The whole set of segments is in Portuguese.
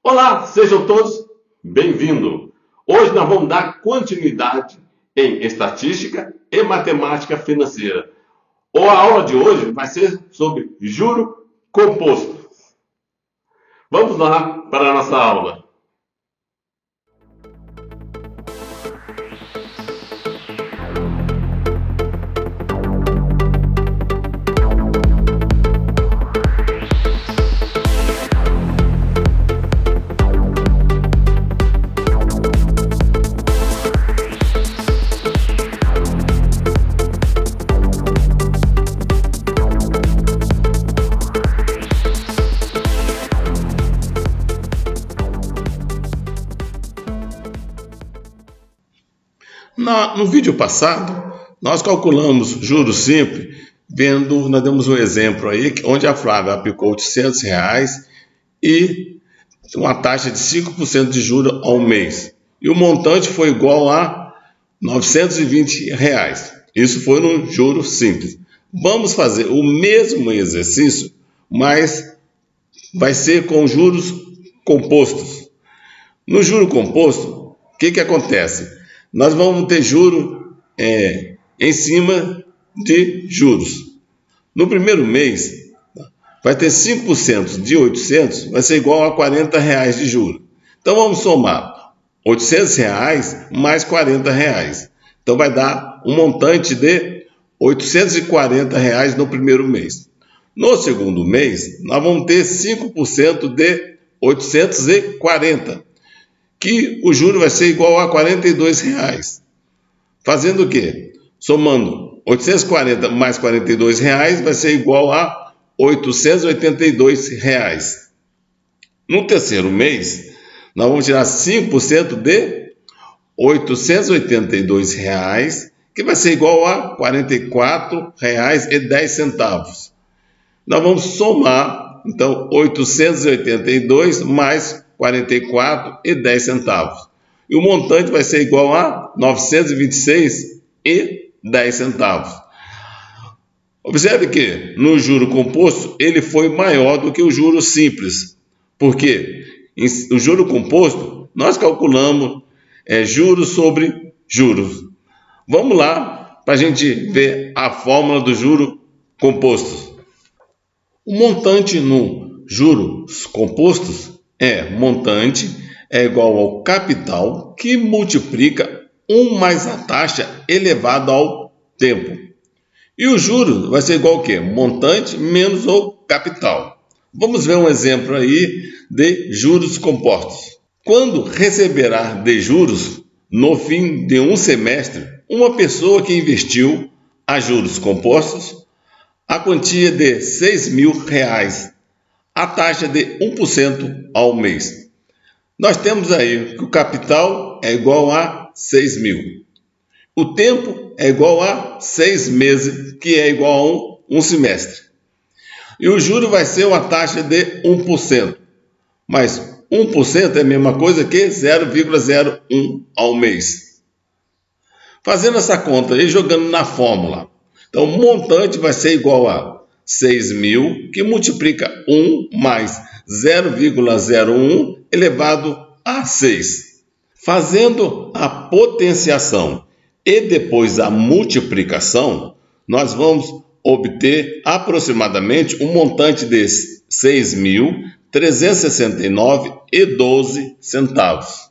Olá, sejam todos bem-vindos. Hoje nós vamos dar continuidade em estatística e matemática financeira. A aula de hoje vai ser sobre juro composto. Vamos lá para a nossa aula. No vídeo passado, nós calculamos juros simples, nós demos um exemplo aí, onde a Flávia aplicou R$800 e uma taxa de 5% de juros ao mês. E o montante foi igual a R$920. Isso foi no juro simples. Vamos fazer o mesmo exercício, mas vai ser com juros compostos. No juro composto, o que acontece? Nós vamos ter juros em cima de juros. No primeiro mês, vai ter 5% de 800, vai ser igual a R$40 de juros. Então, vamos somar R$800 mais R$40. Então, vai dar um montante de R$840 no primeiro mês. No segundo mês, nós vamos ter 5% de 840, que o juro vai ser igual a R$42. Fazendo o quê? Somando 840 mais R$42 vai ser igual a R$882. No terceiro mês, nós vamos tirar 5% de R$882, que vai ser igual a R$44,10. Nós vamos somar, então, 882 mais R$44,10. E o montante vai ser igual a R$926,10. Observe que no juro composto ele foi maior do que o juro simples. Porque o juro composto nós calculamos juros sobre juros. Vamos lá para a gente ver a fórmula do juro composto. O montante no juros compostos montante é igual ao capital que multiplica 1 mais a taxa elevado ao tempo. E o juros vai ser igual ao quê? Montante menos o capital. Vamos ver um exemplo aí de juros compostos. Quando receberá de juros no fim de um semestre uma pessoa que investiu a juros compostos a quantia de R$6.000, a taxa de 1% ao mês. Nós temos aí que o capital é igual a 6.000. O tempo é igual a 6 meses, que é igual a um semestre. E o juro vai ser uma taxa de 1%. Mas 1% é a mesma coisa que 0,01 ao mês. Fazendo essa conta e jogando na fórmula. Então, o montante vai ser igual a 6.000, que multiplica 1 mais 0,01 elevado a 6. Fazendo a potenciação e depois a multiplicação, nós vamos obter aproximadamente um montante de R$6.369,12.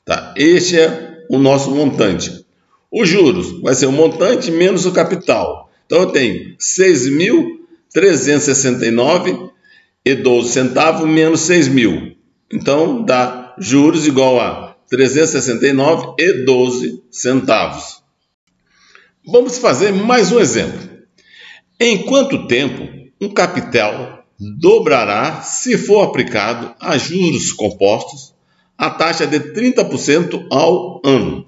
Tá? Este é o nosso montante. Os juros vai ser o montante menos o capital. Então, eu tenho R$6.369,12 menos 6.000. Então, dá juros igual a R$369,12. Vamos fazer mais um exemplo. Em quanto tempo um capital dobrará se for aplicado a juros compostos a taxa de 30% ao ano?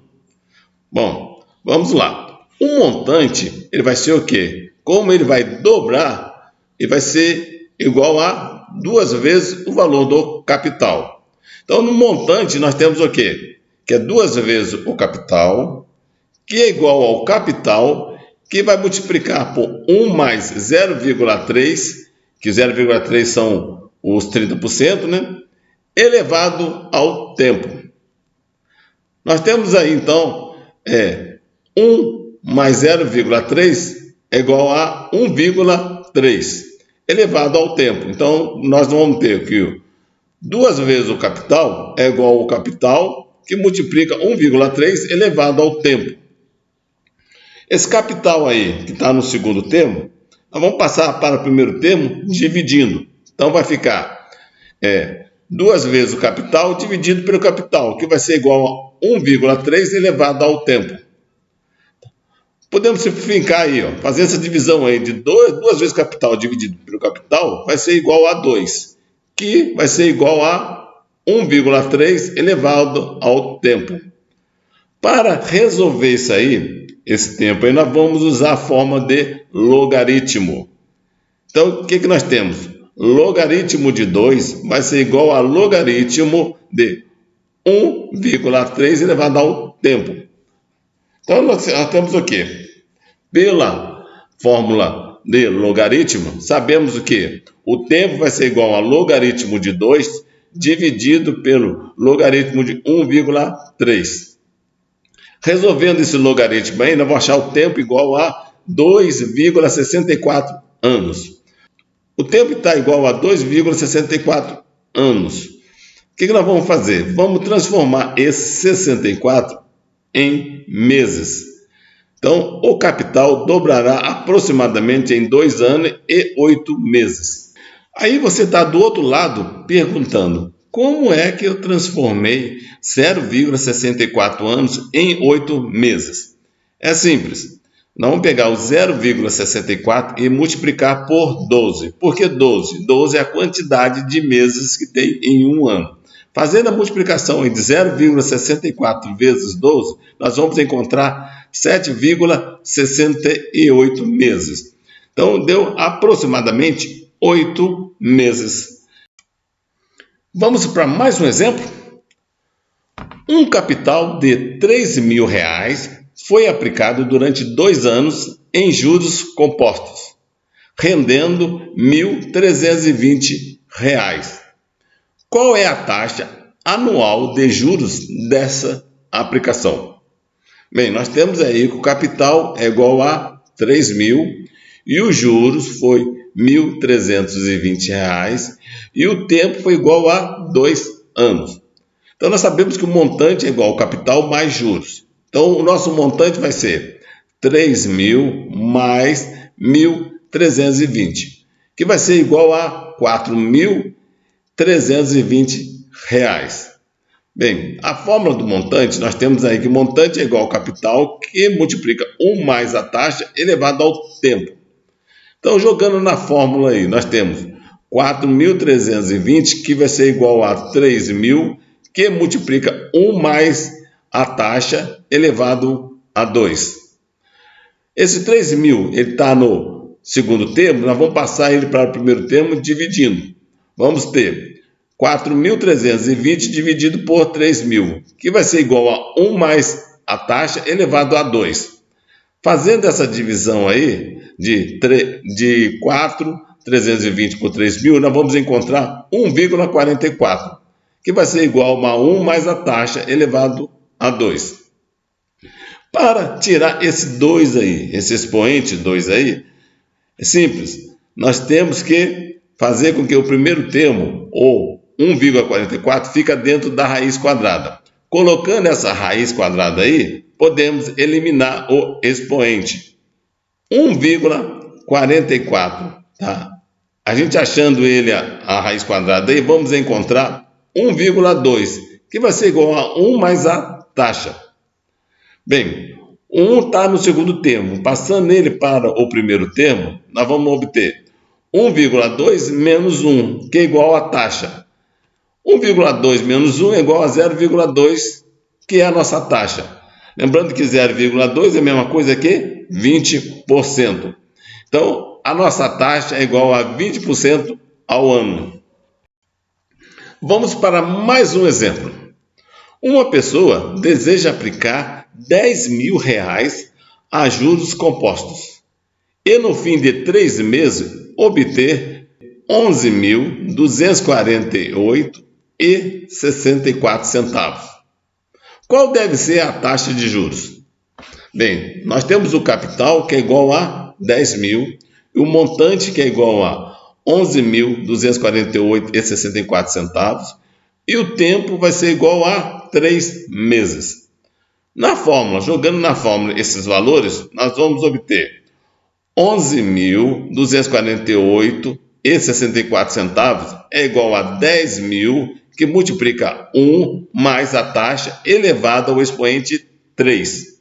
Bom, vamos lá. O montante, ele vai ser o quê? Como ele vai dobrar, ele vai ser igual a 2 vezes o valor do capital. Então, no montante, nós temos o quê? Que é 2 vezes o capital, que é igual ao capital, que vai multiplicar por 1 mais 0,3, que 0,3 são os 30%, né? elevado ao tempo. Nós temos aí, então, 1 mais 0,3 é igual a 1,3 elevado ao tempo. Então, nós vamos ter que 2 vezes o capital é igual ao capital, que multiplica 1,3 elevado ao tempo. Esse capital aí, que está no segundo termo, nós vamos passar para o primeiro termo dividindo. Então, vai ficar 2 vezes o capital dividido pelo capital, que vai ser igual a 1,3 elevado ao tempo. Podemos simplificar aí, fazer essa divisão aí de 2 vezes capital dividido pelo capital, vai ser igual a 2, que vai ser igual a 1,3 elevado ao tempo. Para resolver isso aí, esse tempo aí, nós vamos usar a forma de logaritmo. Então, o que nós temos? Logaritmo de 2 vai ser igual a logaritmo de 1,3 elevado ao tempo. Então, nós temos o quê? Pela fórmula de logaritmo, sabemos o quê? O tempo vai ser igual a logaritmo de 2 dividido pelo logaritmo de 1,3. Resolvendo esse logaritmo aí, nós vamos achar o tempo igual a 2,64 anos. O tempo está igual a 2,64 anos. O que nós vamos fazer? Vamos transformar esse 64 em meses. Então, o capital dobrará aproximadamente em 2 anos e 8 meses. Aí você está do outro lado perguntando, como é que eu transformei 0,64 anos em 8 meses? É simples. Nós vamos pegar o 0,64 e multiplicar por 12. Por que 12? 12 é a quantidade de meses que tem em um ano. Fazendo a multiplicação de 0,64 vezes 12, nós vamos encontrar 7,68 meses. Então, deu aproximadamente 8 meses. Vamos para mais um exemplo? Um capital de R$3.000 foi aplicado durante 2 anos em juros compostos, rendendo R$1.320. Qual é a taxa anual de juros dessa aplicação? Bem, nós temos aí que o capital é igual a 3.000 e os juros foi R$1.320 e o tempo foi igual a 2 anos. Então, nós sabemos que o montante é igual ao capital mais juros. Então, o nosso montante vai ser 3.000 mais 1.320, que vai ser igual a R$4.320. Bem, a fórmula do montante, nós temos aí que o montante é igual ao capital, que multiplica 1 mais a taxa elevado ao tempo. Então, jogando na fórmula aí, nós temos 4.320, que vai ser igual a 3.000, que multiplica 1 mais a taxa elevado a 2. Esse 3.000, ele está no segundo termo, nós vamos passar ele para o primeiro termo dividindo. Vamos ter 4.320 dividido por 3.000, que vai ser igual a 1 mais a taxa elevado a 2. Fazendo essa divisão aí, de 4.320 por 3.000, nós vamos encontrar 1,44, que vai ser igual a 1 mais a taxa elevado a 2. Para tirar esse 2 aí, esse expoente 2 aí, é simples. Nós temos que fazer com que o primeiro termo, ou 1,44, fica dentro da raiz quadrada. Colocando essa raiz quadrada aí, podemos eliminar o expoente. 1,44, tá? A gente achando ele a raiz quadrada aí, vamos encontrar 1,2, que vai ser igual a 1 mais a taxa. Bem, 1 está no segundo termo. Passando ele para o primeiro termo, nós vamos obter 1,2 menos 1, que é igual a taxa. 1,2 menos 1 é igual a 0,2, que é a nossa taxa. Lembrando que 0,2 é a mesma coisa que 20%. Então, a nossa taxa é igual a 20% ao ano. Vamos para mais um exemplo. Uma pessoa deseja aplicar R$10.000 a juros compostos e no fim de 3 meses obter R$11.248 R$1,64. Qual deve ser a taxa de juros? Bem, nós temos o capital, que é igual a 10 mil, e o montante, que é igual a 11.248,64, e o tempo vai ser igual a 3 meses. Na fórmula, jogando na fórmula esses valores, nós vamos obter 11.248,64 é igual a 10 mil, que multiplica 1 mais a taxa elevada ao expoente 3.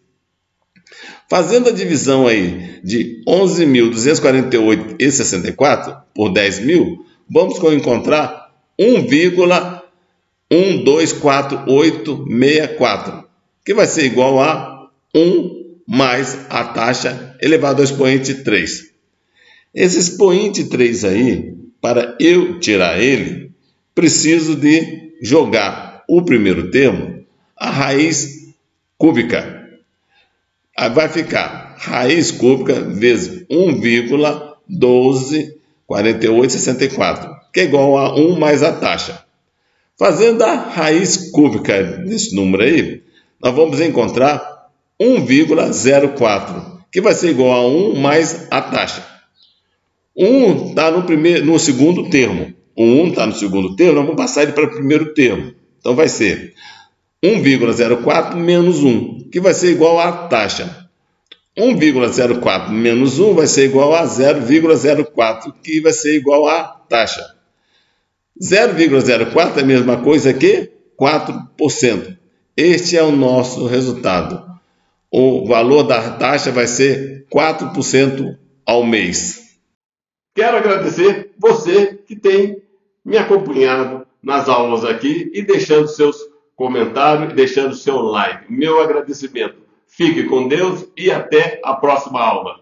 Fazendo a divisão aí de 11.248,64 por 10 mil, vamos encontrar 1,124,864, que vai ser igual a 1 mais a taxa elevada ao expoente 3. Esse expoente 3 aí, para eu tirar ele, preciso de jogar o primeiro termo, a raiz cúbica. Aí vai ficar raiz cúbica vezes 1,124864, que é igual a 1 mais a taxa. Fazendo a raiz cúbica desse número aí, nós vamos encontrar 1,04, que vai ser igual a 1 mais a taxa. 1 está no segundo termo. O 1 está no segundo termo, nós vamos passar ele para o primeiro termo. Então vai ser 1,04 menos 1, que vai ser igual à taxa. 1,04 menos 1 vai ser igual a 0,04, que vai ser igual à taxa. 0,04 é a mesma coisa que 4%. Este é o nosso resultado. O valor da taxa vai ser 4% ao mês. Quero agradecer você que tem me acompanhado nas aulas aqui e deixando seus comentários, deixando seu like. Meu agradecimento. Fique com Deus e até a próxima aula.